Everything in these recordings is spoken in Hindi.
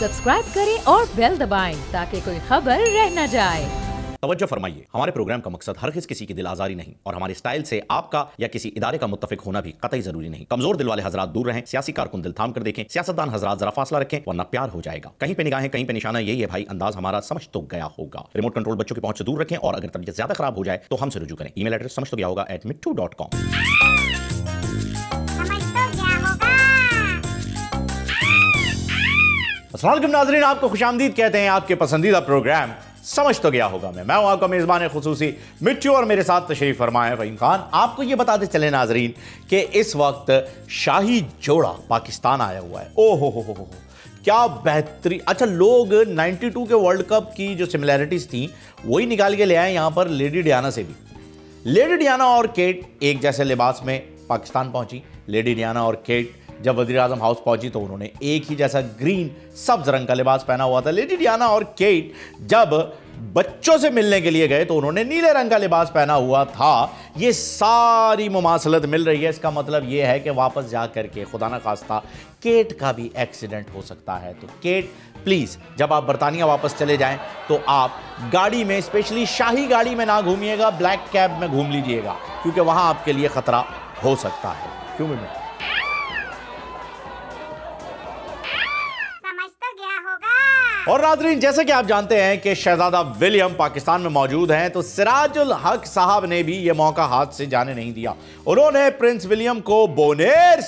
सब्सक्राइब करें और बेल दबाएं ताकि कोई खबर रह न जाए। तवज्जो फरमाइए, हमारे प्रोग्राम का मकसद हरगिज़ किसी की दिल आजारी नहीं और हमारे स्टाइल से आपका या किसी इदारे का मुत्तफिक होना भी कतई जरूरी नहीं। कमजोर दिल वाले हजरात दूर रहें, सियासी कारकुन दिल थाम कर देखें, सियासतदान हजरात जरा फासला रखें वरना प्यार हो जाएगा। कहीं पे निगाहें कहीं पे निशाना, यही है भाई अंदाज हमारा, समझ तो गया होगा। रिमोट कंट्रोल बच्चों की पहुंच से दूर रखें और अगर तबीयत ज्यादा खराब हो जाए तो हमसे रुजू करें। ईमेल एड्रेस समझ तो गया होगा @mittu.com। अस्सलाम वालेकुम नाज़रीन, आपको खुशामदीद कहते हैं आपके पसंदीदा प्रोग्राम समझ तो गया होगा। मैं हूं आपका मेज़बान खुसूसी मिट्टू और मेरे साथ तशरीफ फरमाए फ़हीम खान। आपको ये बताते चले नाज़रीन कि इस वक्त शाही जोड़ा पाकिस्तान आया हुआ है। ओ हो क्या बेहतरीन। अच्छा, लोग 92 के वर्ल्ड कप की जो सिमिलैरिटीज़ थी वही निकाल के ले आए यहाँ पर लेडी डियाना से भी। लेडी डियाना और केट एक जैसे लिबास में पाकिस्तान पहुंची। लेडी डियाना और केट जब वज़ीर आज़म हाउस पहुंची तो उन्होंने एक ही जैसा ग्रीन सब्ज रंग का लिबास पहना हुआ था। लेडी डियाना और केट जब बच्चों से मिलने के लिए गए तो उन्होंने नीले रंग का लिबास पहना हुआ था। ये सारी मुमासलत मिल रही है। इसका मतलब ये है कि वापस जा करके खुदा ना खास्ता केट का भी एक्सीडेंट हो सकता है। तो केट प्लीज़, जब आप बरतानिया वापस चले जाएं तो आप गाड़ी में, स्पेशली शाही गाड़ी में ना घूमिएगा, ब्लैक कैब में घूम लीजिएगा क्योंकि वहां आपके लिए खतरा हो सकता है। क्यों में और नाज़रीन, जैसे कि आप जानते हैं कि शहजादा विलियम पाकिस्तान में मौजूद हैं, तो सिराजुल हक साहब ने भी यह मौका हाथ से जाने नहीं दिया। उन्होंने प्रिंस विलियम को बुनेर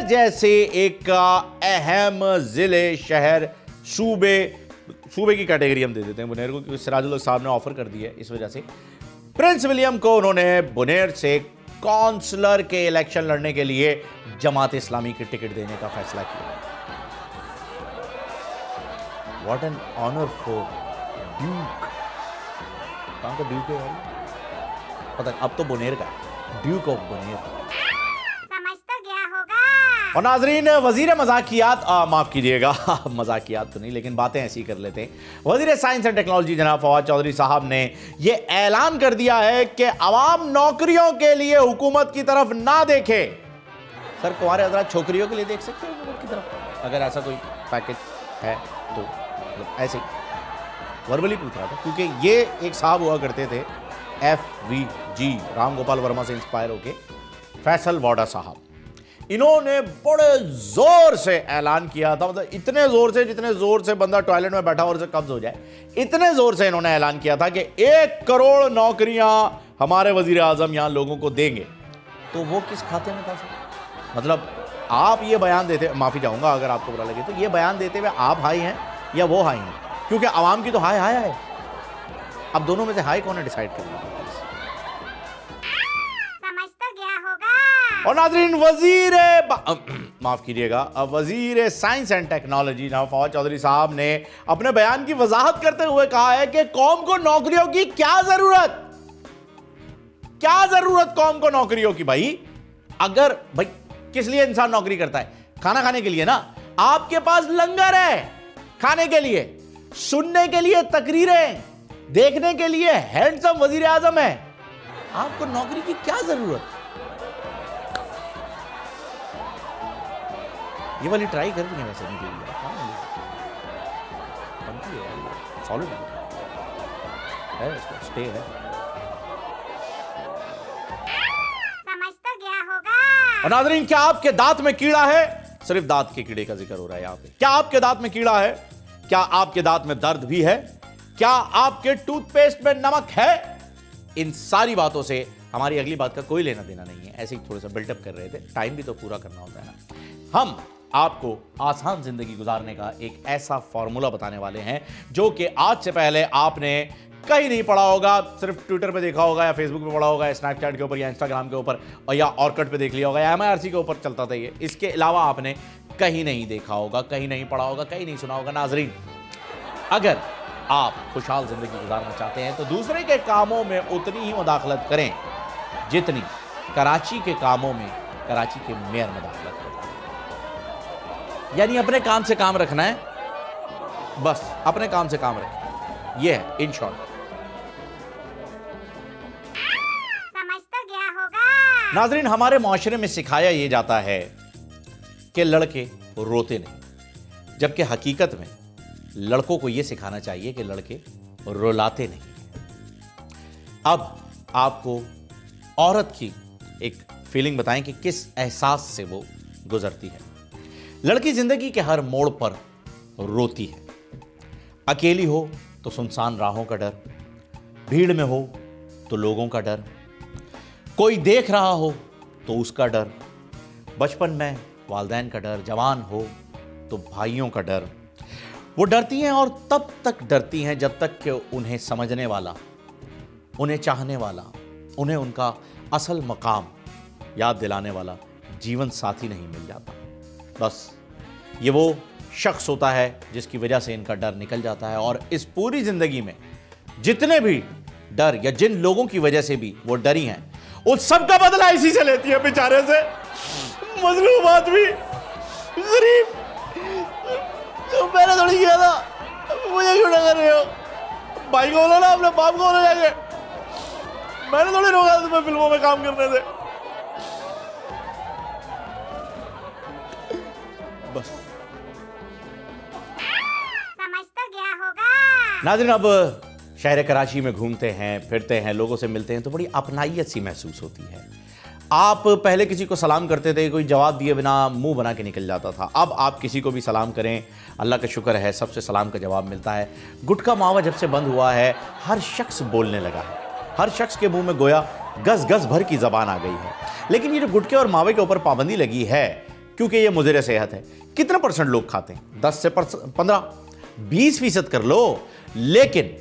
जैसे एक अहम जिले, शहर, सूबे की कैटेगरी हम दे देते हैं बुनेर को, क्योंकि सिराजुल हक साहब ने ऑफर कर दी है। इस वजह से प्रिंस विलियम को उन्होंने बुनेर से काउंसलर के इलेक्शन लड़ने के लिए जमात इस्लामी की टिकट देने का फैसला किया। What an honor for Duke। कहाँ का ड्यूक है यार? पता अब तो बुनेर का, ड्यूक ऑफ बुनेर। समझ तो गया होगा। और नाजरीन, वजीर मजाकियात, माफ कीजिएगा मजाकियात तो नहीं लेकिन बातें ऐसी कर लेते हैं। वजीर साइंस एंड टेक्नोलॉजी जनाब फवाद चौधरी साहब ने यह ऐलान कर दिया है कि अवाम नौकरियों के लिए हुकूमत की तरफ ना देखे। सर, कुंवारे हजरात छोकरियों के लिए देख सकते हैं हुकूमत की तरफ? अगर ऐसा कोई पैकेज है तो ऐसे ही वर्बली पूछ रहा था, क्योंकि ये एक साहब हुआ करते थे FVG, राम गोपाल वर्मा से इंस्पायर होके, फैसल वाडा साहब। इन्होंने बड़े जोर से ऐलान किया था, मतलब इतने जोर से जितने जोर से बंदा टॉयलेट में बैठा और उसे कब्ज हो जाए, इतने जोर से इन्होंने ऐलान किया था कि 1 करोड़ नौकरियां हमारे वजीर आजम यहां लोगों को देंगे। तो वो किस खाते में था सर? मतलब आप ये बयान देते, माफी चाहूंगा अगर आपको बुरा लगे, तो ये बयान देते हुए आप हाई हैं या वो हाई हैं? क्योंकि आवाम की तो हाई है। अब दोनों में से हाई कौन है डिसाइड करेगा? समझ तो गया होगा। और नाज़रीन, माफ कीजिएगा, वजीर साइंस एंड टेक्नोलॉजी जनाब फवाद चौधरी साहब ने अपने बयान की वजाहत करते हुए कहा है कि कौम को नौकरियों की क्या जरूरत कौम को नौकरियों की। भाई अगर भाई किस लिए इंसान नौकरी करता है? खाना खाने के लिए ना। आपके पास लंगर है खाने के लिए, सुनने के लिए तकरीरें, देखने के लिए हैंडसम वजीर आजम है, आपको नौकरी की क्या जरूरत? ये वाली ट्राई कर दी है वैसे मेरे लिए, सॉलिड है, इसका स्टे है। समझ तो गया होगा। और नाज़रीन, क्या आपके दांत में कीड़ा है? सिर्फ दांत के कीड़े का जिक्र हो रहा है यहाँ पे। क्या आपके दांत में कीड़ा है? क्या आपके दांत में दर्द भी है? क्या आपके टूथपेस्ट में नमक है? इन सारी बातों से हमारी अगली बात का कोई लेना देना नहीं है, ऐसे ही थोड़ा सा बिल्डअप कर रहे थे। टाइम भी तो पूरा करना होता है ना। हम आपको आसान जिंदगी गुजारने का एक ऐसा फॉर्मूला बताने वाले हैं जो कि आज से पहले आपने कहीं नहीं पढ़ा होगा, सिर्फ ट्विटर पे देखा होगा या फेसबुक पे पढ़ा होगा या स्नैपचैट के ऊपर या इंस्टाग्राम के ऊपर और या ऑर्कुट पे देख लिया होगा या MIRC के ऊपर चलता था ये। इसके अलावा आपने कहीं नहीं देखा होगा, कहीं नहीं पढ़ा होगा, कहीं नहीं सुना होगा। नाजरीन, अगर आप खुशहाल जिंदगी गुजारना चाहते हैं तो दूसरे के कामों में उतनी ही मुदाखलत करें जितनी कराची के कामों में कराची के मेयर मुदाखलत करते हैं। यानी अपने काम से काम रखना है, बस अपने काम से काम रखें, यह है इन शॉर्ट। नाजरीन, हमारे माशरे में सिखाया यह जाता है कि लड़के रोते नहीं। जबकि हकीकत में लड़कों को यह सिखाना चाहिए कि लड़के रुलाते नहीं हैं। अब आपको औरत की एक फीलिंग बताएं कि किस एहसास से वो गुजरती है। लड़की जिंदगी के हर मोड़ पर रोती है। अकेली हो तो सुनसान राहों का डर, भीड़ में हो तो लोगों का डर, कोई देख रहा हो तो उसका डर, बचपन में वालिदैन का डर, जवान हो तो भाइयों का डर। वो डरती हैं और तब तक डरती हैं जब तक कि उन्हें समझने वाला, उन्हें चाहने वाला, उन्हें उनका असल मकाम याद दिलाने वाला जीवन साथी नहीं मिल जाता। बस ये वो शख्स होता है जिसकी वजह से इनका डर निकल जाता है। और इस पूरी जिंदगी में जितने भी डर या जिन लोगों की वजह से भी वो डरी हैं, उस सब का बदला इसी से लेती है बेचारे से। मजलूम आदमी, गरीब, मैंने थोड़ी किया था, मुझे क्यों कर रहे हो? भाई को बोलो ना, अपने बाप को बोलो जाके, मैंने थोड़ी रोका था तुम्हें फिल्मों में काम करने से। बस समझ तो गया होगा। नाज़रीन, अब शहर कराची में घूमते हैं, फिरते हैं, लोगों से मिलते हैं तो बड़ी अपनाइयत सी महसूस होती है। आप पहले किसी को सलाम करते थे, कोई जवाब दिए बिना मुंह बना के निकल जाता था। अब आप किसी को भी सलाम करें, अल्लाह का शुक्र है सबसे सलाम का जवाब मिलता है। गुटखा मावा जब से बंद हुआ है, हर शख्स बोलने लगा है। हर शख्स के मुंह में गोया गज गज भर की ज़बान आ गई है। लेकिन ये जो गुटखे और मावे के ऊपर पाबंदी लगी है, क्योंकि ये मुज़र सेहत है, कितना % लोग खाते हैं? 10 से 15, 20% कर लो। लेकिन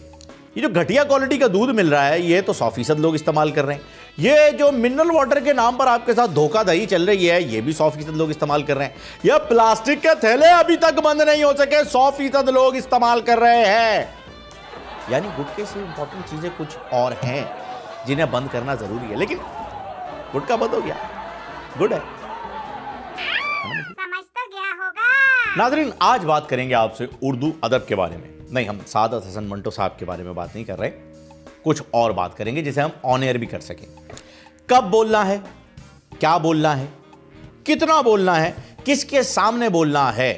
ये जो घटिया क्वालिटी का दूध मिल रहा है, ये तो 100% लोग इस्तेमाल कर रहे हैं। ये जो मिनरल वाटर के नाम पर आपके साथ धोखाधड़ी चल रही है, ये भी 100% लोग इस्तेमाल कर रहे हैं। यह प्लास्टिक के थैले अभी तक बंद नहीं हो सके, 100% लोग इस्तेमाल कर रहे हैं। यानी गुटखे से इंपॉर्टेंट चीजें कुछ और हैं जिन्हें बंद करना जरूरी है। लेकिन गुटखा बंद हो गया, गुड है। समझ तो गया होगा। नाज़रीन, आज बात करेंगे आपसे उर्दू अदब के बारे में। नहीं, हम सादत हसन मंटो साहब के बारे में बात नहीं कर रहे, कुछ और बात करेंगे जिसे हम ऑन एयर भी कर सकें। कब बोलना है, क्या बोलना है, कितना बोलना है, किसके सामने बोलना है।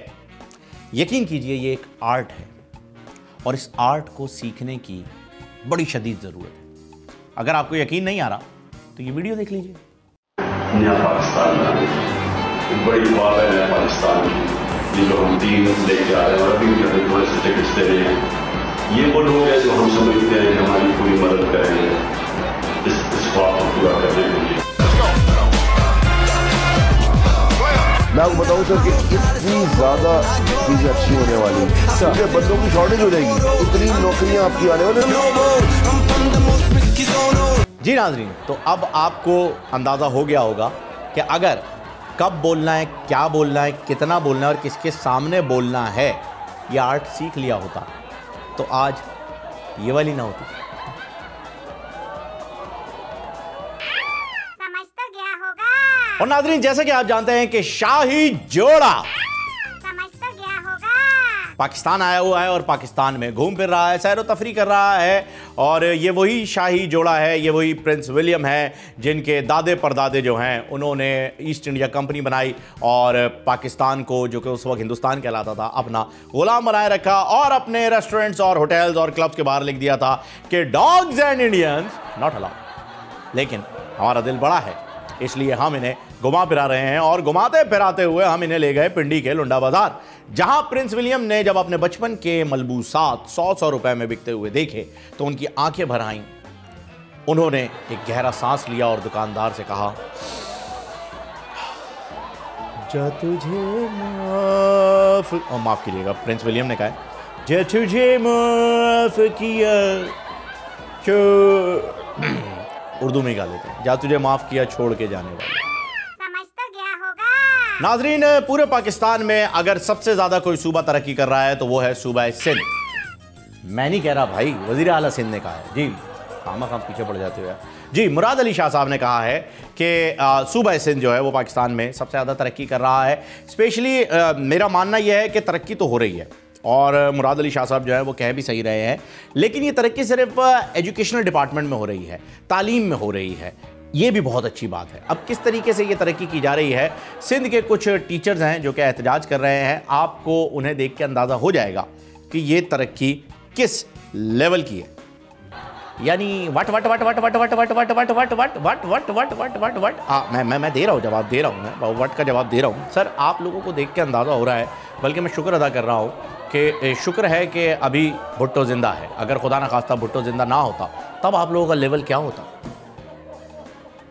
यकीन कीजिए ये एक आर्ट है और इस आर्ट को सीखने की बड़ी शदीद ज़रूरत है। अगर आपको यकीन नहीं आ रहा तो ये वीडियो देख लीजिए। नया पाकिस्तान में एक बड़ी बात है। नया पाकिस्तान जिनको हम 3 लेके आ रहे हैं और अभी भी हमें थोड़े से टिकट्स दे रहे हैं। ये वो लोग हैं जो हम समझते हैं कि हमारी पूरी मदद करेंगे इस ख्वाब को पूरा करने के लिए। मैं आपको बताऊं सर कि इतनी ज़्यादा चीज़ें अच्छी होने वाली हैं, बंदों की शॉर्टेज हो जाएगी, इतनी नौकरियां आपकी आने वाली। जी नाज़रीन, तो अब आपको अंदाज़ा हो गया होगा कि अगर कब बोलना है, क्या बोलना है, कितना बोलना है और किसके सामने बोलना है, ये आर्ट सीख लिया होता तो आज ये वाली ना होती। समझ तो गया होगा। और नाज़रीन, जैसे कि आप जानते हैं कि शाही जोड़ा समझ तो गया होगा। पाकिस्तान आया हुआ है और पाकिस्तान में घूम फिर रहा है, सैर व तफरी कर रहा है। और ये वही शाही जोड़ा है, ये वही प्रिंस विलियम है जिनके दादे परदादे जो हैं उन्होंने ईस्ट इंडिया कंपनी बनाई और पाकिस्तान को, जो कि उस वक्त हिंदुस्तान कहलाता था, अपना गुलाम बनाए रखा और अपने रेस्टोरेंट्स और होटल्स और क्लब्स के बाहर लिख दिया था कि dogs and Indians not allowed. लेकिन हमारा दिल बड़ा है, इसलिए हम इन्हें घुमा फिरा रहे हैं और घुमाते फिराते हुए हम इन्हें ले गए पिंडी के लुंडा बाजार, जहां प्रिंस विलियम ने जब अपने बचपन के मलबूसात 100 रुपए में बिकते हुए देखे तो उनकी आंखें भर आईं। उन्होंने एक गहरा सांस लिया और दुकानदार से कहा, जा तुझे माफ कीजिएगा, प्रिंस विलियम ने कहा, जा तुझे माफ किया, उर्दू में गा लेते हैं, जा तुझे माफ किया छोड़ के जाने वाले। समझ तो गया होगा। नाजरीन, पूरे पाकिस्तान में अगर सबसे ज्यादा कोई सूबा तरक्की कर रहा है तो वो है सूबा सिंध। मैं नहीं कह रहा भाई, वजीर आला सिंध ने कहा है। जी खामा खाम पीछे पड़ जाते हो यार। जी मुराद अली शाह साहब ने कहा है कि सूबा सिंध जो है वो पाकिस्तान में सबसे ज़्यादा तरक्की कर रहा है। स्पेशली मेरा मानना यह है कि तरक्की तो हो रही है और मुराद अली शाह साहब जो है वो कह भी सही रहे हैं, लेकिन ये तरक्की सिर्फ एजुकेशनल डिपार्टमेंट में हो रही है, तालीम में हो रही है, ये भी बहुत अच्छी बात है। अब किस तरीके से ये तरक्की की जा रही है, सिंध के कुछ टीचर्स हैं जो कि एहतजाज कर रहे हैं, आपको उन्हें देख के अंदाज़ा हो जाएगा कि ये तरक्की किस लेवल की है। यानी what what what what what what what what what what what what what what what what what मैं दे रहा हूँ, जवाब दे रहा हूँ, मैं वट का जवाब दे रहा हूँ। सर आप लोगों को देख के अंदाज़ा हो रहा है, बल्कि मैं शुक्र अदा कर रहा हूँ कि शुक्र है कि अभी भुट्टो ज़िंदा है। अगर खुदा न खास्ता भुट्टो ज़िंदा ना होता तब आप लोगों का लेवल क्या होता,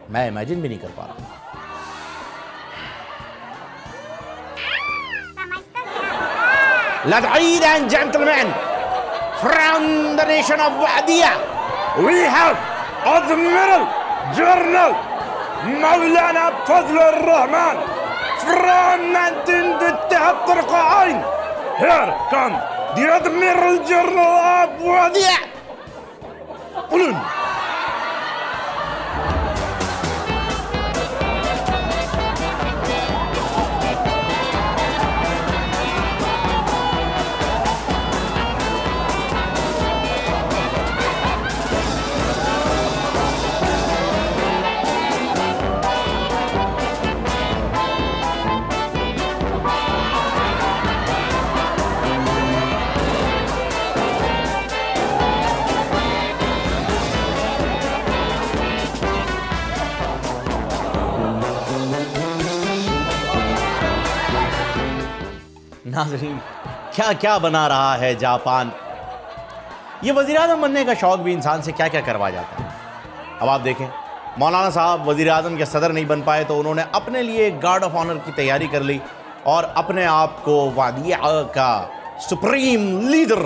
मैं इमेजिन भी नहीं कर पा रहा। Ladies and gentlemen, from the nation of Wadiya, we have Admiral General Maulana Fazlur Rahman from 1973 Qain. Here come the Admiral General of Wadiya. Ulun. नाज़रीन, क्या क्या बना रहा है जापान। ये वज़ीर-ए-आज़म बनने का शौक़ भी इंसान से क्या क्या करवा जाता है। अब आप देखें, मौलाना साहब वज़ीर-ए-आज़म के सदर नहीं बन पाए तो उन्होंने अपने लिए गार्ड ऑफ ऑनर की तैयारी कर ली और अपने आप को वादिया का सुप्रीम लीडर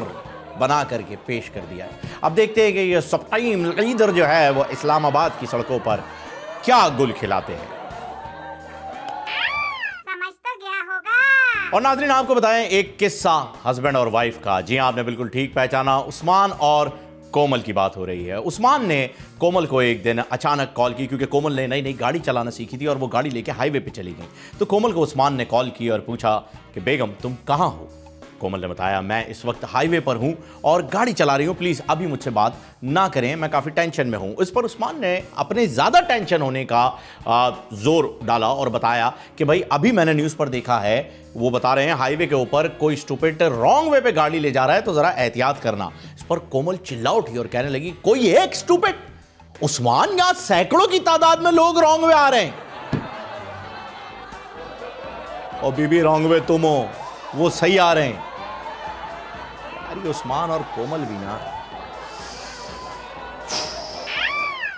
बना करके पेश कर दिया है। अब देखते हैं कि ये सुप्रीम लीडर जो है वो इस्लामाबाद की सड़कों पर क्या गुल खिलाते हैं। और नाज़रीन आपको बताएं एक किस्सा हस्बैंड और वाइफ का। जी हाँ, आपने बिल्कुल ठीक पहचाना, उस्मान और कोमल की बात हो रही है। उस्मान ने कोमल को एक दिन अचानक कॉल की, क्योंकि कोमल ने नई नई गाड़ी चलाना सीखी थी और वो गाड़ी लेके हाईवे पे चली गई। तो कोमल को उस्मान ने कॉल की और पूछा कि बेगम तुम कहाँ हो। कोमल ने बताया मैं इस वक्त हाईवे पर हूं और गाड़ी चला रही हूं, प्लीज़ अभी मुझसे बात ना करें, मैं काफ़ी टेंशन में हूं। इस पर उस्मान ने अपने ज़्यादा टेंशन होने का जोर डाला और बताया कि भाई अभी मैंने न्यूज़ पर देखा है, वो बता रहे हैं हाईवे के ऊपर कोई स्टूपिड रॉन्ग वे पे गाड़ी ले जा रहा है, तो ज़रा एहतियात करना। इस पर कोमल चिल्ला उठी और कहने लगी कोई एक स्टूपिड? उस्मान, यहां सैकड़ों की तादाद में लोग रॉन्ग वे आ रहे हैं। और बीबी रॉन्ग वे तुम हो, वो सही आ रहे हैं। अरे उस्मान और कोमल भी ना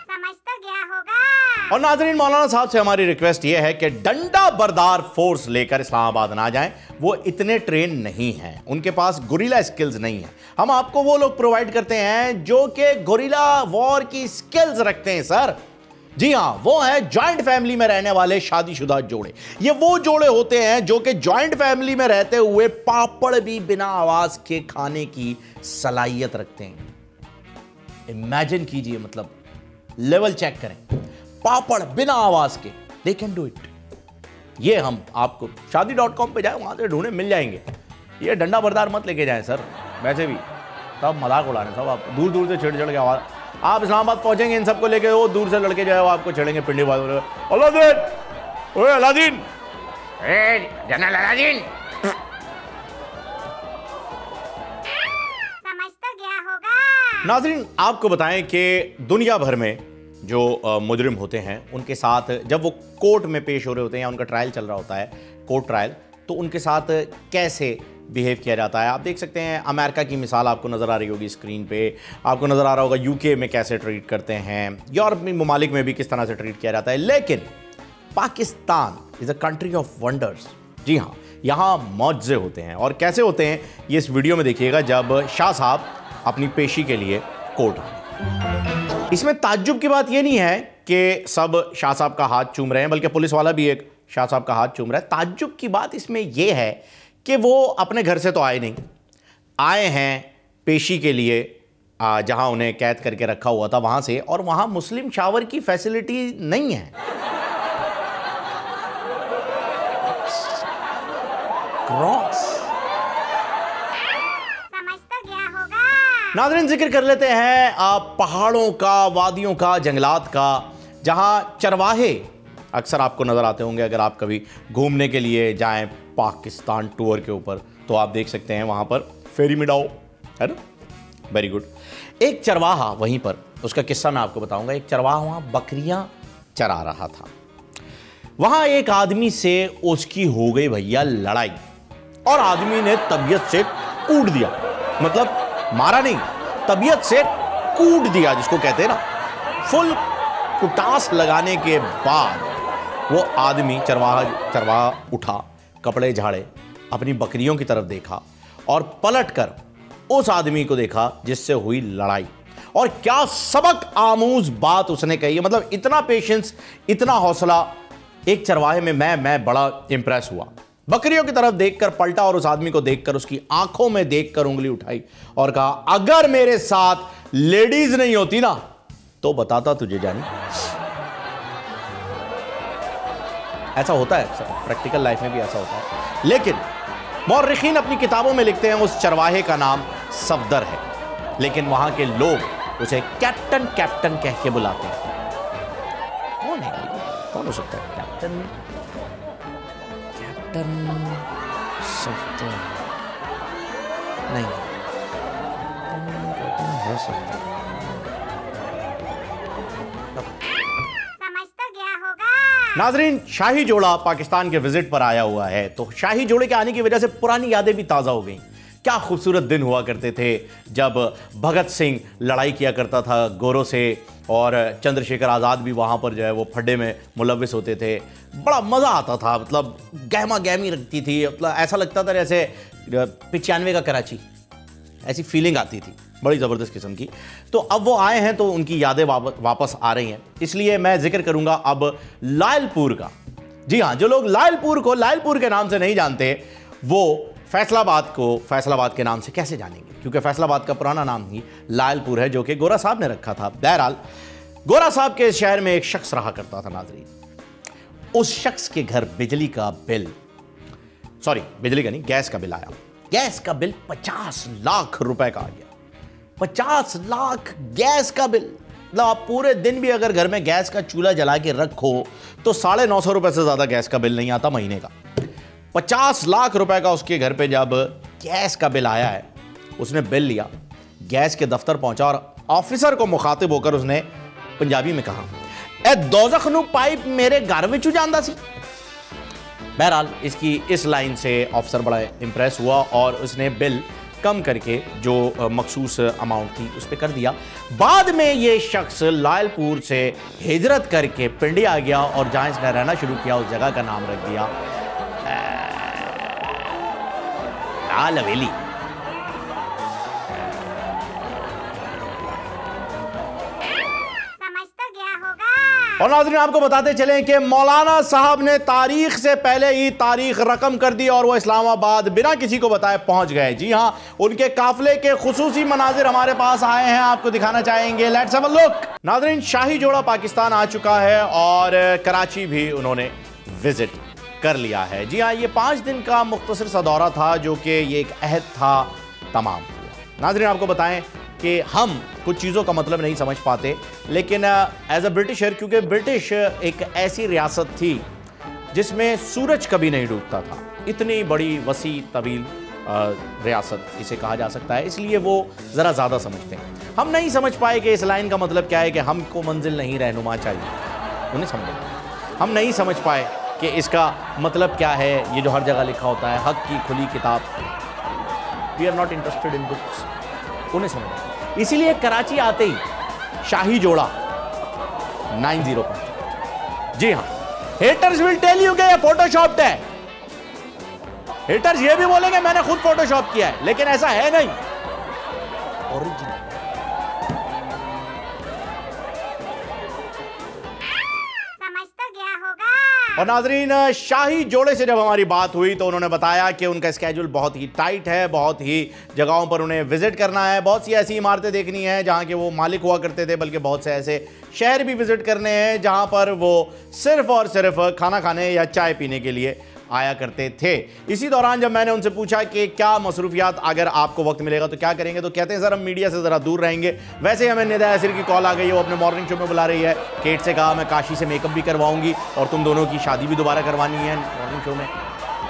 समझ तो गया होगा। और नाज़रीन मौलाना साहब से हमारी रिक्वेस्ट ये है कि डंडा बरदार फोर्स लेकर इस्लामाबाद ना जाएं, वो इतने ट्रेन नहीं हैं, उनके पास गुरिल्ला स्किल्स नहीं है। हम आपको वो लोग प्रोवाइड करते हैं जो कि गुरिल्ला वॉर की स्किल्स रखते हैं सर। जी हाँ, वो है जॉइंट फैमिली में रहने वाले शादीशुदा जोड़े। ये वो जोड़े होते हैं जो कि जॉइंट फैमिली में रहते हुए पापड़ भी बिना आवाज के खाने की सलाहियत रखते हैं। इमेजिन कीजिए, मतलब लेवल चेक करें, पापड़ बिना आवाज के, दे कैन डू इट। ये हम आपको शादी.com पे जाए, वहां से ढूंढे मिल जाएंगे। ये डंडा बरदार मत लेके जाएं सर, वैसे भी सब मजाक उड़ाने, सब आप दूर दूर से छेड़ के आवाज। आप इस्लामाबाद पहुंचेंगे इन सबको लेके, वो दूर से लड़के जो है वो आपको छेड़ेंगे पिंडी बात। अलादीन, ओए अलादीन, जनरल अलादीन। समझ तो गया होगा। नाज़रीन आपको बताएं कि दुनिया भर में जो मुजरिम होते हैं उनके साथ जब वो कोर्ट में पेश हो रहे होते हैं या उनका ट्रायल चल रहा होता है, कोर्ट ट्रायल, तो उनके साथ कैसे बिहेव किया जाता है। आप देख सकते हैं अमेरिका की मिसाल आपको नज़र आ रही होगी स्क्रीन पे, आपको नज़र आ रहा होगा यूके में कैसे ट्रीट करते हैं, यूरोपीय ममालिक में भी किस तरह से ट्रीट किया जाता है। लेकिन Pakistan is a country of wonders. जी हाँ, यहाँ मौजे होते हैं। और कैसे होते हैं ये इस वीडियो में देखिएगा, जब शाह साहब अपनी पेशी के लिए कोर्ट आए। इसमें ताज्जुब की बात ये नहीं है कि सब शाह साहब का हाथ चूम रहे हैं, बल्कि पुलिस वाला भी एक शाह साहब का हाथ चूम रहा है। ताज्जुब की बात इसमें यह है कि वो अपने घर से तो आए नहीं, आए हैं पेशी के लिए जहां उन्हें कैद करके रखा हुआ था वहां से, और वहां मुस्लिम शावर की फैसिलिटी नहीं है। क्रॉस। समझ तो गया होगा। नाज़रीन जिक्र कर लेते हैं पहाड़ों का, वादियों का, जंगलात का, जहां चरवाहे अक्सर आपको नज़र आते होंगे। अगर आप कभी घूमने के लिए जाएं पाकिस्तान टूर के ऊपर तो आप देख सकते हैं वहाँ पर फेरी मिडाओ है ना, वेरी गुड। एक चरवाहा वहीं पर, उसका किस्सा मैं आपको बताऊंगा। एक चरवाहा वहाँ बकरियां चरा रहा था। वहाँ एक आदमी से उसकी हो गई भैया लड़ाई और आदमी ने तबीयत से कूट दिया, मतलब मारा नहीं, तबीयत से कूट दिया जिसको कहते हैं ना। फुल कुटास लगाने के बाद वो आदमी चरवाहा उठा, कपड़े झाड़े, अपनी बकरियों की तरफ देखा और पलटकर उस आदमी को देखा जिससे हुई लड़ाई। और क्या सबक आमूज बात उसने कही है, मतलब इतना पेशेंस, इतना हौसला एक चरवाहे में मैं बड़ा इंप्रेस हुआ। बकरियों की तरफ देखकर पलटा और उस आदमी को देखकर, उसकी आंखों में देखकर उंगली उठाई और कहा, अगर मेरे साथ लेडीज नहीं होती ना तो बताता तुझे जानी। ऐसा होता है, प्रैक्टिकल लाइफ में भी ऐसा होता है। लेकिन मौर्रिखीन अपनी किताबों में लिखते हैं उस चरवाहे का नाम सफदर है, लेकिन वहां के लोग उसे कैप्टन कैप्टन कह के बुलाते हैं। कौन है, कौन हो सकता है कैप्टन? कैप्टन सफदर नहीं हो सकता। समझ तो गया होगा। नाजरीन, शाही जोड़ा पाकिस्तान के विजिट पर आया हुआ है, तो शाही जोड़े के आने की वजह से पुरानी यादें भी ताज़ा हो गई। क्या खूबसूरत दिन हुआ करते थे जब भगत सिंह लड़ाई किया करता था गोरों से और चंद्रशेखर आज़ाद भी वहाँ पर जो है वो फड्डे में मुलविस होते थे। बड़ा मज़ा आता था, मतलब गहमा गहमी रखती थी, मतलब ऐसा लगता था जैसे 95 का कराची, ऐसी फीलिंग आती थी बड़ी ज़बरदस्त किस्म की। तो अब वो आए हैं तो उनकी यादें वापस आ रही हैं, इसलिए मैं जिक्र करूंगा अब लायलपुर का। जी हाँ, जो लोग लायलपुर को लायलपुर के नाम से नहीं जानते वो फैसलाबाद को फैसलाबाद के नाम से कैसे जानेंगे, क्योंकि फैसलाबाद का पुराना नाम ही लायलपुर है, जो कि गोरा साहब ने रखा था। बहरहाल, गोरा साहब के शहर में एक शख्स रहा करता था नाजरीन। उस शख्स के घर बिजली का बिल, सॉरी बिजली का नहीं, गैस का बिल आया। गैस का बिल 50 लाख रुपए का आ गया। 50 लाख गैस का बिल, मतलब आप पूरे दिन भी अगर घर में गैस का चूल्हा जला के रखो तो 950 रुपए से ज्यादा गैस का बिल नहीं आता महीने का। 50 लाख रुपए का उसके घर पे जब गैस का बिल आया है, उसने बिल लिया, गैस के दफ्तर पहुंचा और ऑफिसर को मुखातिब होकर उसने पंजाबी में कहा, ए दोज़ख नू पाइप मेरे घर में जांदा सी। बहरहाल, इसकी इस लाइन से ऑफिसर बड़ा इंप्रेस हुआ और उसने बिल कम करके जो मखसूस अमाउंट थी उस पर कर दिया। बाद में ये शख्स लायलपुर से हिजरत करके पिंडी आ गया और जहां इसने रहना शुरू किया उस जगह का नाम रख दिया लाल हवेली। समझ तो गया होगा। और नाज़रीन, आपको बताते चलें कि मौलाना साहब ने तारीख से पहले ही तारीख रकम कर दी और वो इस्लामाबाद बिना किसी को बताए पहुंच गए। जी हां, उनके काफिले के खुसूसी मनाजिर हमारे पास आए हैं, आपको दिखाना चाहेंगे। Let's have a look. नाज़रीन, शाही जोड़ा पाकिस्तान आ चुका है और कराची भी उन्होंने विजिट कर लिया है। जी हाँ, ये 5 दिन का मुख्तसर सा दौरा था जो कि ये एक अहद था, तमाम हुआ। नाज़रीन, आपको बताएं कि हम कुछ चीज़ों का मतलब नहीं समझ पाते, लेकिन एज अ ब्रिटिशर, क्योंकि ब्रिटिश एक ऐसी रियासत थी जिसमें सूरज कभी नहीं डूबता था, इतनी बड़ी वसी तवील रियासत इसे कहा जा सकता है, इसलिए वो ज़रा ज़्यादा समझते हैं। हम नहीं समझ पाए कि इस लाइन का मतलब क्या है कि हमको मंजिल नहीं रहनुमा चाहिए, उन्हें समझ। हम नहीं समझ पाए कि इसका मतलब क्या है, ये जो हर जगह लिखा होता है, हक की खुली किताब, we are not interested in books, उन्हें समझ। इसीलिए कराची आते ही शाही जोड़ा 90 पहुंचा। जी हाँ, हेटर्स विल टेल यू कि ये फोटोशॉप्ड है। हेटर्स ये भी बोलेंगे मैंने खुद फोटोशॉप किया है, लेकिन ऐसा है नहीं, ओरिजिनल। और नाजरीन, शाही जोड़े से जब हमारी बात हुई तो उन्होंने बताया कि उनका स्केड्यूल बहुत ही टाइट है, बहुत ही जगहों पर उन्हें विजिट करना है, बहुत सी ऐसी इमारतें देखनी है जहां के वो मालिक हुआ करते थे, बल्कि बहुत से ऐसे शहर भी विजिट करने हैं जहां पर वो सिर्फ और सिर्फ खाना खाने या चाय पीने के लिए आया करते थे। इसी दौरान जब मैंने उनसे पूछा कि क्या मसरूफियात, अगर आपको वक्त मिलेगा तो क्या करेंगे, तो कहते हैं सर हम मीडिया से ज़रा दूर रहेंगे। वैसे ही हमें निदा यासिर की कॉल आ गई है, वो अपने मॉर्निंग शो में बुला रही है। केट से कहा मैं काशी से मेकअप भी करवाऊंगी और तुम दोनों की शादी भी दोबारा करवानी है मॉर्निंग शो में।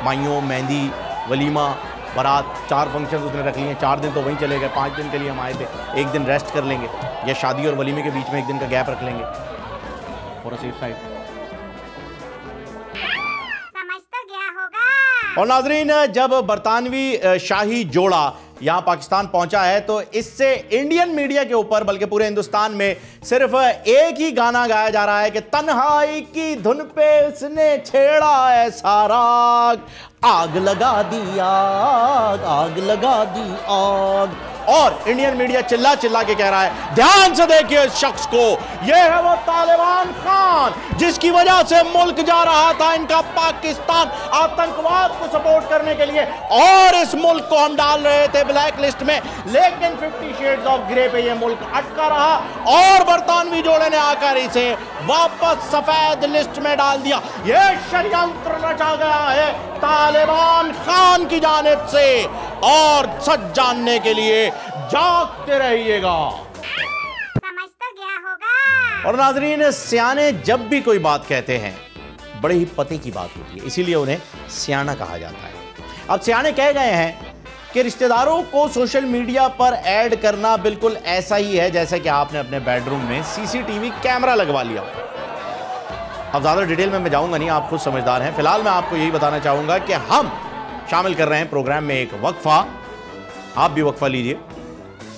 माइयों, मेहंदी, वलीमा, बारात, 4 फंक्शन उसने रख लिए। 4 दिन तो वहीं चले गए, 5 दिन के लिए हम आए थे। 1 दिन रेस्ट कर लेंगे या शादी और वलीमे के बीच में 1 दिन का गैप रख लेंगे फॉर अ सेफ साइड। समझ तो गया होगा। और नाजरीन, जब बरतानवी शाही जोड़ा यहाँ पाकिस्तान पहुंचा है तो इससे इंडियन मीडिया के ऊपर बल्कि पूरे हिंदुस्तान में सिर्फ एक ही गाना गाया जा रहा है कि तन्हाई की धुन पे उसने छेड़ा है सारा, आग लगा दी आग, आग लगा दी आग। और इंडियन मीडिया चिल्ला चिल्ला के कह रहा है ध्यान से देखिए इस शख्स को, यह है वो तालिबान खान जिसकी वजह से मुल्क जा रहा था इनका पाकिस्तान आतंकवाद को सपोर्ट करने के लिए, और इस मुल्क को हम डाल रहे थे ब्लैक लिस्ट में, लेकिन 50 शेड्स ऑफ ग्रे पे ये मुल्क अटका रहा और बरतानवी जोड़े ने आकर इसे वापस सफेद लिस्ट में डाल दिया। यह षड्यंत्र रचा गया है तालिबान खान की जानिब से, और सच जानने के लिए जागते रहिएगा। समझ तो गया होगा। और नाजरीन, सियाने जब भी कोई बात कहते हैं बड़े ही पते की बात होती है, इसीलिए उन्हें सियाना कहा जाता है। अब सियाने कह गए हैं कि रिश्तेदारों को सोशल मीडिया पर ऐड करना बिल्कुल ऐसा ही है जैसे कि आपने अपने बेडरूम में सीसीटीवी कैमरा लगवा लिया। अब ज़्यादा डिटेल में मैं जाऊंगा नहीं, आप खुद समझदार हैं। फिलहाल मैं आपको यही बताना चाहूंगा कि हम शामिल कर रहे हैं प्रोग्राम में एक वक्फा, आप भी वक्फा लीजिए।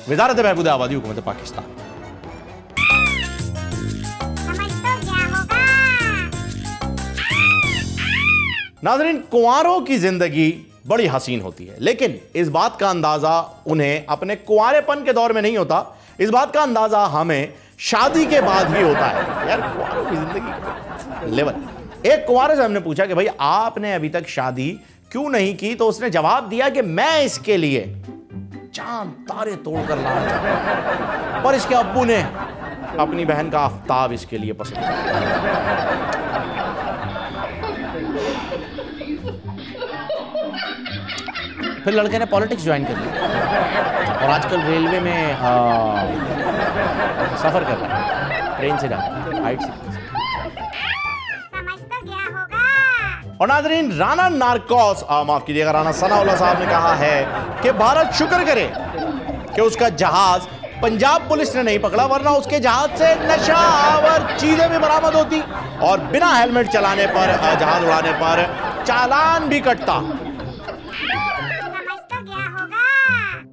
वज़ारत बहबूद आबादी हुकूमत पाकिस्तान। समझ तो गया होगा। नाज़रीन, कुंवारों की जिंदगी बड़ी हसीन होती है, लेकिन इस बात का अंदाजा उन्हें अपने कुंवारेपन के दौर में नहीं होता, इस बात का अंदाजा हमें शादी के बाद भी होता है। यार कुंवारों की जिंदगी लेवल। एक कुंवारे से हमने पूछा कि भाई आपने अभी तक शादी क्यों नहीं की, तो उसने जवाब दिया कि मैं इसके लिए चांद तारे तोड़कर लाना चाहता हूं, पर इसके अब्बू ने अपनी बहन का आफ्ताब इसके लिए पसंद किया। फिर लड़के ने पॉलिटिक्स ज्वाइन कर लिया और आजकल रेलवे में सफर कर रहा है, ट्रेन से जाता है, हाइट से। समझ तो गया होगा। और नाजरीन, राना नारकोस, माफ कीजिएगा, राना सनाउल्लाह साहब ने कहा है कि भारत शुक्र करे कि उसका जहाज पंजाब पुलिस ने नहीं पकड़ा, वरना उसके जहाज से नशा और चीजें भी बरामद होती और बिना हेलमेट चलाने पर, जहाज उड़ाने पर चालान भी कटता।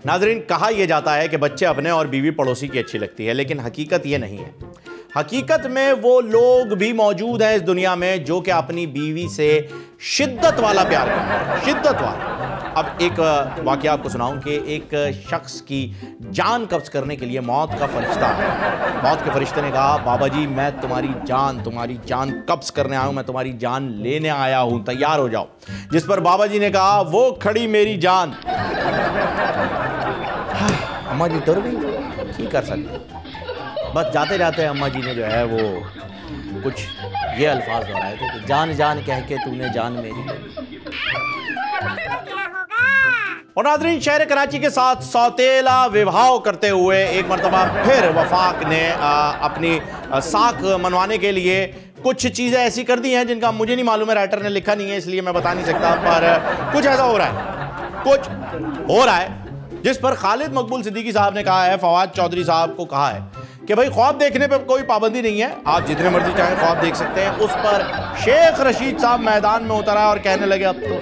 नाजरीन, कहा यह जाता है कि बच्चे अपने और बीवी पड़ोसी की अच्छी लगती है, लेकिन हकीकत यह नहीं है। हकीकत में वो लोग भी मौजूद हैं इस दुनिया में जो कि अपनी बीवी से शिद्दत वाला प्यार करते हैं, शिद्दत वाला। अब एक वाकया आपको सुनाऊं कि एक शख्स की जान कब्ज करने के लिए मौत का फरिश्ता, मौत के फरिश्ते ने कहा बाबा जी मैं तुम्हारी जान कब्ज करने आया हूं, मैं तुम्हारी जान लेने आया हूं, तैयार हो जाओ। जिस पर बाबा जी ने कहा वो खड़ी मेरी जान। अम्मा जी डर गई, की कर सकते। बस जाते जाते अम्मा जी ने जो है वो कुछ ये अल्फाज दोहराए थे कि जान जान कह के तूने जान मेरी ले। और नाज़रीन, शहर कराची के साथ सौतेला विवाह करते हुए एक मरतबा फिर वफाक ने अपनी साख मनवाने के लिए कुछ चीज़ें ऐसी कर दी हैं जिनका मुझे नहीं मालूम है, राइटर ने लिखा नहीं है इसलिए मैं बता नहीं सकता, पर कुछ ऐसा हो रहा है, कुछ हो रहा है जिस पर खालिद मकबूल सिद्दीकी साहब ने कहा है, फवाद चौधरी साहब को कहा है कि भाई ख्वाब देखने पे कोई पाबंदी नहीं है, आप जितने मर्जी चाहे ख्वाब देख सकते हैं। उस पर शेख रशीद साहब मैदान में उतर आए और कहने लगे अब तो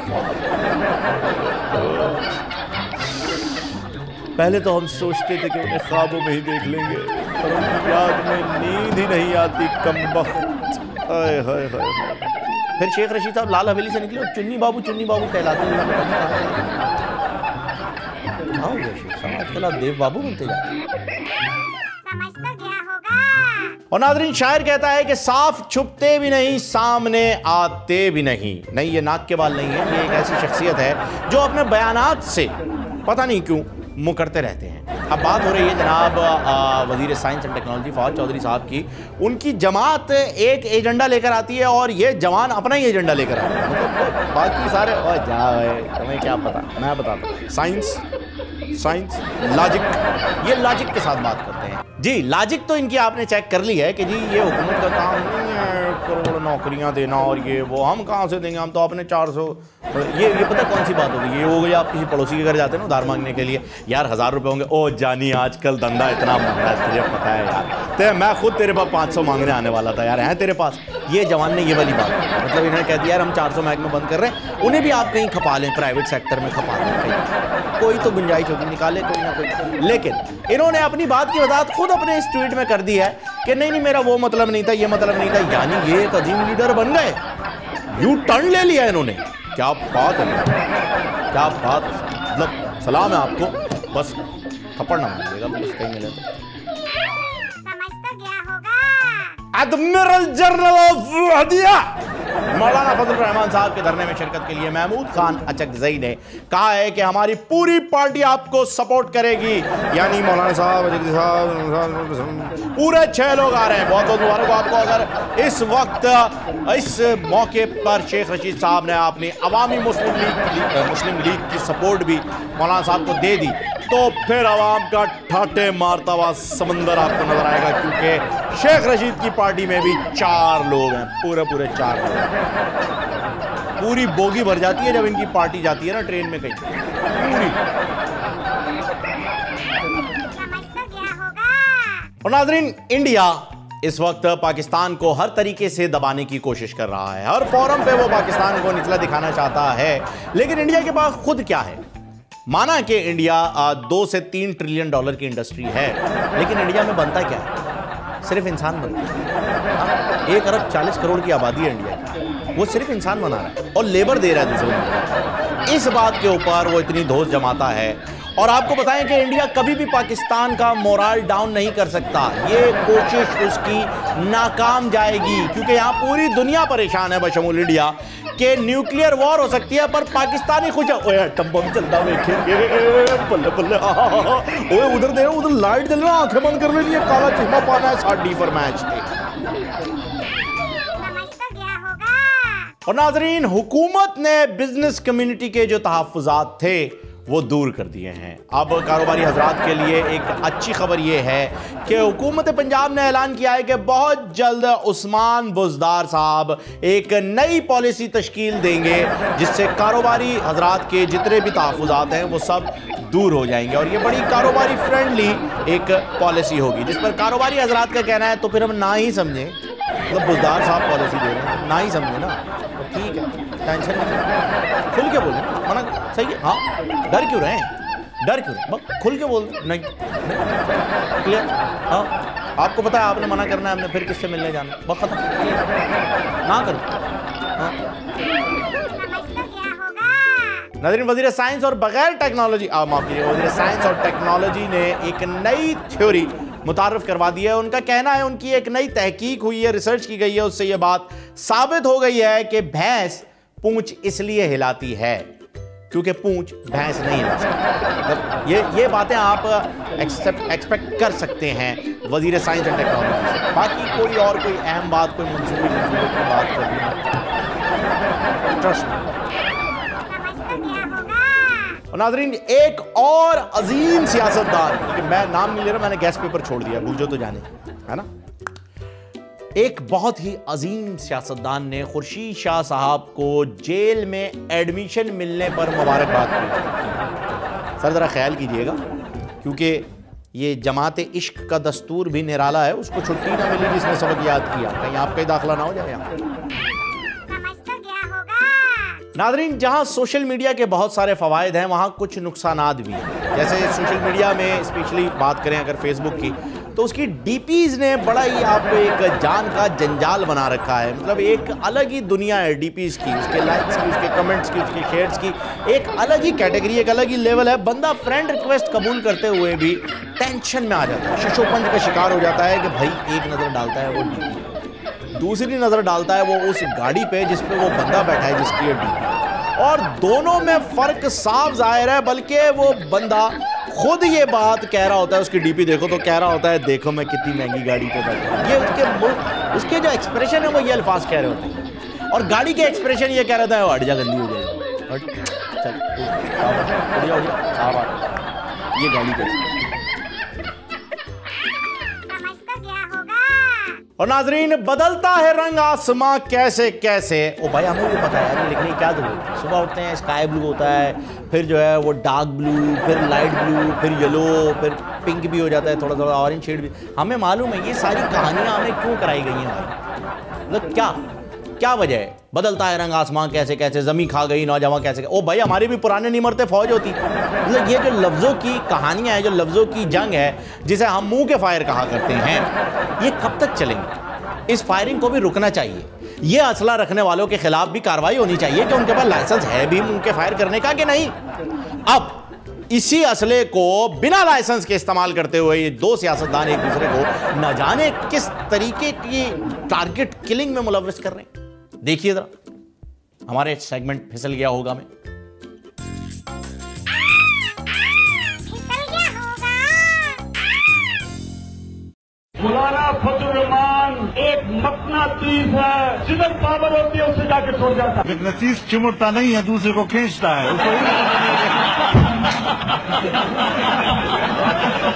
पहले तो हम सोचते थे कि उन्हें ख्वाबों में ही देख लेंगे, पर उनकी याद में नींद ही नहीं आती, कमबख्त। हाय हाय हाय। फिर शेख रशीद साहब लाल हवेली से निकले और चुन्नी बाबू कहलाते हैं। हाँ आजकल आप देव बाबू बनते जा रहे हैं। और नाज़रीन, शायर कहता है कि साफ छुपते भी नहीं, सामने आते भी नहीं। नहीं, ये नाक के बाल नहीं है, ये एक ऐसी शख्सियत है जो अपने बयानात से पता नहीं क्यों मुकरते रहते हैं। अब बात हो रही है जनाब वज़ीर science and technology Fawad Chaudhry साहब की। उनकी जमात एक एजेंडा लेकर आती है और ये जवान अपना ही एजेंडा लेकर आते हैं। मतलब बाकी सारे तुम्हें क्या पता, मैं बताता हूँ। साइंस लॉजिक, ये लॉजिक के साथ बात करते हैं जी। लॉजिक तो इनकी आपने चेक कर ली है कि जी ये हुकूमत का काम नहीं है करोड़ नौकरियां देना और ये वो, हम कहाँ से देंगे, हम तो अपने 400। ये पता कौन सी बात होगी, ये हो गई आप किसी पड़ोसी के घर जाते हैं ना उधार मांगने के लिए, यार 1000 रुपये होंगे, ओ जानी आजकल धंधा इतना महंगा है, तुझे पता है यार, तो मैं खुद तेरे पास 500 मांगने आने वाला था यार, है तेरे पास। ये जवान ने ये वाली बात, मतलब इन्होंने कह दिया यार हम 400 महंगे बंद कर रहे हैं, उन्हें भी आप कहीं खपा लें, प्राइवेट सेक्टर में खपा लें, कहीं कोई तो गुंजाइश होगी, निकाले कोई ना कोई। लेकिन इन्होंने अपनी बात की वजाहत खुद अपने इस ट्वीट में कर दी है कि नहीं मेरा वो मतलब नहीं था, ये मतलब नहीं था, यानी ये एक अजीम लीडर बन गए, यू टर्न ले लिया इन्होंने। क्या बात है, क्या बात है, मतलब सलाम है आपको, बस थप्पड़ ना मारिएगा बस कहीं मिले तो। समझ तो गया होगा। एडमिरल जनरल ऑफ हदिया मौलाना फजल रहमान साहब के धरने में शिरकत के लिए महमूद खान अचकजई ने कहा है कि हमारी पूरी पार्टी आपको सपोर्ट करेगी, यानी मौलाना साहब पूरे 6 लोग आ रहे हैं। बहुत बहुत मुबारक हो आपको। अगर इस वक्त इस मौके पर शेख रशीद साहब ने अपनी अवामी मुस्लिम लीग की सपोर्ट भी मौलाना साहब को दे दी तो फिर आवाम का ठाटे मारता हुआ समंदर आपको नजर आएगा, क्योंकि शेख रशीद की पार्टी में भी 4 लोग हैं, पूरे 4 लोग। पूरी बोगी भर जाती है जब इनकी पार्टी जाती है ना ट्रेन में कहीं, पूरी। समझ तो गया होगा। और नाज़रीन, इंडिया इस वक्त पाकिस्तान को हर तरीके से दबाने की कोशिश कर रहा है, हर फोरम पे वो पाकिस्तान को निचला दिखाना चाहता है। लेकिन इंडिया के पास खुद क्या है? माना कि इंडिया 2 से 3 ट्रिलियन डॉलर की इंडस्ट्री है, लेकिन इंडिया में बनता क्या है? सिर्फ इंसान बनता है। 1 अरब 40 करोड़ की आबादी है इंडिया की, वो सिर्फ इंसान बना रहा है और लेबर दे रहा है दूसरे को। इस बात के ऊपर वो इतनी धौंस जमाता है। और आपको बताएं कि इंडिया कभी भी पाकिस्तान का मोरल डाउन नहीं कर सकता, ये कोशिश उसकी नाकाम जाएगी, क्योंकि यहाँ पूरी दुनिया परेशान है बशमूल इंडिया कि न्यूक्लियर वॉर हो सकती है, पर पाकिस्तानी खुश है। ओए एटम बम चलता देखेंगे, बल्ले बल्ले, ओए उधर देखो, उधर लाइट जल रहा, आंखें बंद कर लेनी है, काला चश्मा पाना है, 60 फरमाइश थे। समझ तो गया होगा। और नाजरीन, हुकूमत ने बिजनेस कम्युनिटी के जो तहफ़्फ़ुज़ात थे वो दूर कर दिए हैं। अब कारोबारी हजरात के लिए एक अच्छी खबर ये है कि हुकूमत पंजाब ने ऐलान किया है कि बहुत जल्द उस्मान बुज़दार साहब एक नई पॉलिसी तश्कील देंगे, जिससे कारोबारी हजरात के जितने भी तहफ़्फ़ुज़ात हैं वो सब दूर हो जाएंगे। और ये बड़ी कारोबारी फ्रेंडली एक पॉलिसी होगी, जिस पर कारोबारी हजरात का कहना है तो फिर हम ना ही समझें, मतलब बुज़दार साहब पॉलिसी दे रहे हैं, ना ही समझें ना, तो ठीक है, टेंशन नहीं, खुल के बोलें, मना सही है। हाँ, डर क्यों रहे हैं, डर क्यों, बस खुल के बोल, नहीं क्लियर। हाँ, आपको पता है आपने मना करना है, हमने फिर किससे मिलने जाना, बस खत्म, ना करो। हाँ, समझ तो गया होगा। नाज़रीन, वज़ीर साइंस और बगैर टेक्नोलॉजी, माफ कीजिए, वज़ीर साइंस और टेक्नोलॉजी ने एक नई थ्योरी मुतारफ़ करवा दी है। उनका कहना है, उनकी एक नई तहकीक हुई है, रिसर्च की गई है, उससे ये बात साबित हो गई है कि भैंस पूंछ इसलिए हिलाती है क्योंकि पूंछ भैंस नहीं हिला सकती। मतलब ये बातें आप एक्सपेक्ट कर सकते हैं वज़ीर साइंस एंड टेक्नोलॉजी से। बाकी कोई और कोई अहम बात, कोई मंसूबे की बात करनी है, ट्रस्ट। समझ तो गया होगा। और नाज़रीन, एक और अजीम सियासतदान, क्योंकि मैं नाम नहीं ले रहा, मैंने गैस पेपर छोड़ दिया, बूझो तो जाने, है ना। एक बहुत ही अजीम सियासतदान ने खुर्शीद शाह साहब को जेल में एडमिशन मिलने पर मुबारकबाद दी। सर ज़रा ख्याल कीजिएगा, क्योंकि ये जमात इश्क का दस्तूर भी निराला है, उसको छुट्टी ना मिली जिसने सबक याद किया, कहीं आपका ही दाखिला ना हो जाए यहाँ। समझ तो गया होगा। नाज़रीन, जहाँ सोशल मीडिया के बहुत सारे फ़वाइद हैं, वहाँ कुछ नुकसानात भी हैं। जैसे सोशल मीडिया में स्पेशली बात करें अगर फेसबुक की, तो उसकी डीपीज़ ने बड़ा ही आपको एक जान का जंजाल बना रखा है। मतलब एक अलग ही दुनिया है डीपीज़ की, उसके लाइक्स की, उसके कमेंट्स की, उसके शेयर्स की, एक अलग ही कैटेगरी, एक अलग ही लेवल है। बंदा फ्रेंड रिक्वेस्ट कबूल करते हुए भी टेंशन में आ जाता है, शशोपंज का शिकार हो जाता है कि भाई एक नज़र डालता है वो डीपी, दूसरी नज़र डालता है वो उस गाड़ी पे जिस पे वो बंदा बैठा है जिसकी ये डीपी, और दोनों में फ़र्क साफ ज़ाहिर है, बल्कि वो बंदा खुद ये बात कह रहा होता है, उसकी डीपी देखो तो कह रहा होता है देखो मैं कितनी महंगी गाड़ी पे बैठा हूं। ये उसके जो एक्सप्रेशन है वो ये अल्फाज कह रहे होते हैं, और गाड़ी के एक्सप्रेशन ये कह रहा था हट जा, गंदी हो जाएगी, हट चल उड़ जा, ये गाड़ी के समझ तो गया होगा। और नाजरीन, बदलता है रंग आसमां कैसे कैसे। ओ भाई हमें भी पता है यार, लिखने की क्या जरूरत है। सुबह उठते हैं स्काई ब्लू होता है, फिर जो है वो डार्क ब्लू, फिर लाइट ब्लू, फिर येलो, फिर पिंक भी हो जाता है, थोड़ा थोड़ा ऑरेंज शेड भी। हमें मालूम है ये सारी कहानियां हमें क्यों कराई गई हैं भाई, मतलब क्या वजह है। बदलता है रंग आसमां कैसे कैसे, जमी खा गई नौजवान कैसे। ओ भाई हमारे भी पुराने नहीं मरते फौज होती। मतलब ये जो लफ्ज़ों की कहानियां हैं, जो लफ्ज़ों की जंग है, जिसे हम मुंह के फायर कहा करते हैं, ये कब तक चलेंगे। इस फायरिंग को भी रुकना चाहिए। ये असला रखने वालों के खिलाफ भी कार्रवाई होनी चाहिए कि उनके पास लाइसेंस है भी मुंह के फायर करने का कि नहीं। अब इसी असले को बिना लाइसेंस के इस्तेमाल करते हुए ये दो सियासतदान एक दूसरे को न जाने किस तरीके की टारगेट किलिंग में मुलव्वस कर रहे हैं। देखिए जरा, हमारे सेगमेंट फिसल गया होगा में। फिसल गया होगा। मौलाना फजल रहमान एक मकनातीस है, जिधर पावर होती है उससे जाके छोड़ जाता है। मकनातीस चिमटता नहीं है, दूसरे को खींचता है।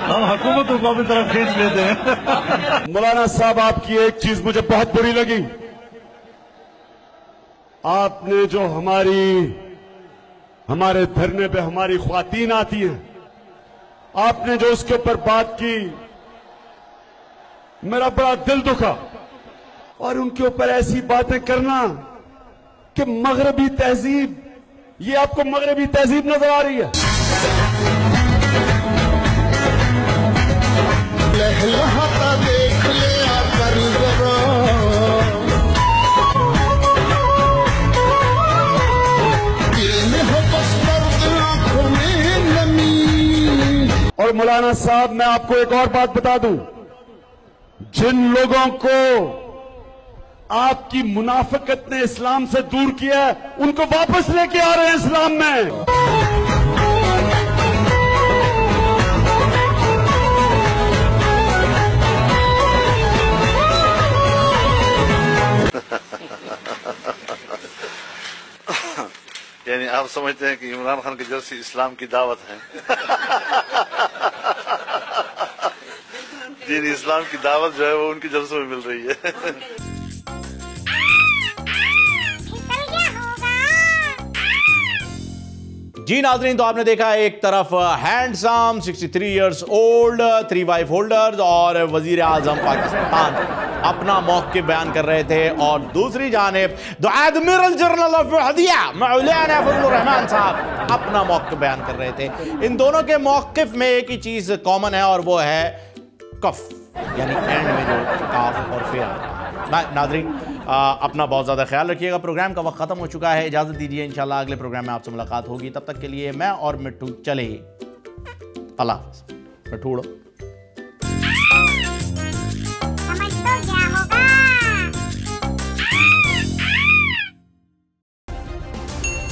हम हुकूमत को अपनी तरफ खींच लेते हैं। मौलाना साहब आपकी एक चीज मुझे बहुत बुरी लगी। आपने जो हमारे धरने पे हमारी ख्वातीन आती हैं, आपने जो उसके ऊपर बात की, मेरा बड़ा दिल दुखा। और उनके ऊपर ऐसी बातें करना कि मगरबी तहजीब, ये आपको मगरबी तहजीब नजर आ रही है। लहलहाता देख ले आकर जरा, और मौलाना साहब मैं आपको एक और बात बता दूं, जिन लोगों को आपकी मुनाफिकत ने इस्लाम से दूर किया है, उनको वापस लेके आ रहे हैं इस्लाम में। यानी आप समझते हैं कि इमरान खान की जलसे इस्लाम की दावत है। दीन इस्लाम की दावत जो है वो उनकी जलसों में मिल रही है। फिसल गया होगा। जी नाज़रीन, तो आपने देखा एक तरफ handsome 63 years old 3 wife holders और वजीर आजम पाकिस्तान अपना मौक़िफ़ बयान कर रहे थे, और दूसरी जानिब द एडमिरल जनरल ऑफ हदिया मौलाना फजलुर रहमान साहब अपना मौक़िफ़ बयान कर रहे थे। इन दोनों के मौक़िफ़ में एक ही चीज़ कॉमन है, और वो है कफ, यानी एंड में जो काफ और फिर। नाज़रीन अपना बहुत ज़्यादा ख्याल रखिएगा। प्रोग्राम का वक्त ख़त्म हो चुका है, इजाज़त दीजिए, इंशाल्लाह अगले प्रोग्राम में आपसे मुलाकात होगी। तब तक के लिए मैं और मिट्टू चले, अल्लाह हाफ़िज़। मिट्टू उड़ो। समझ तो गया होगा।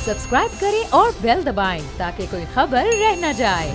सब्सक्राइब करें और बेल दबाएं ताकि कोई खबर रह न जाए।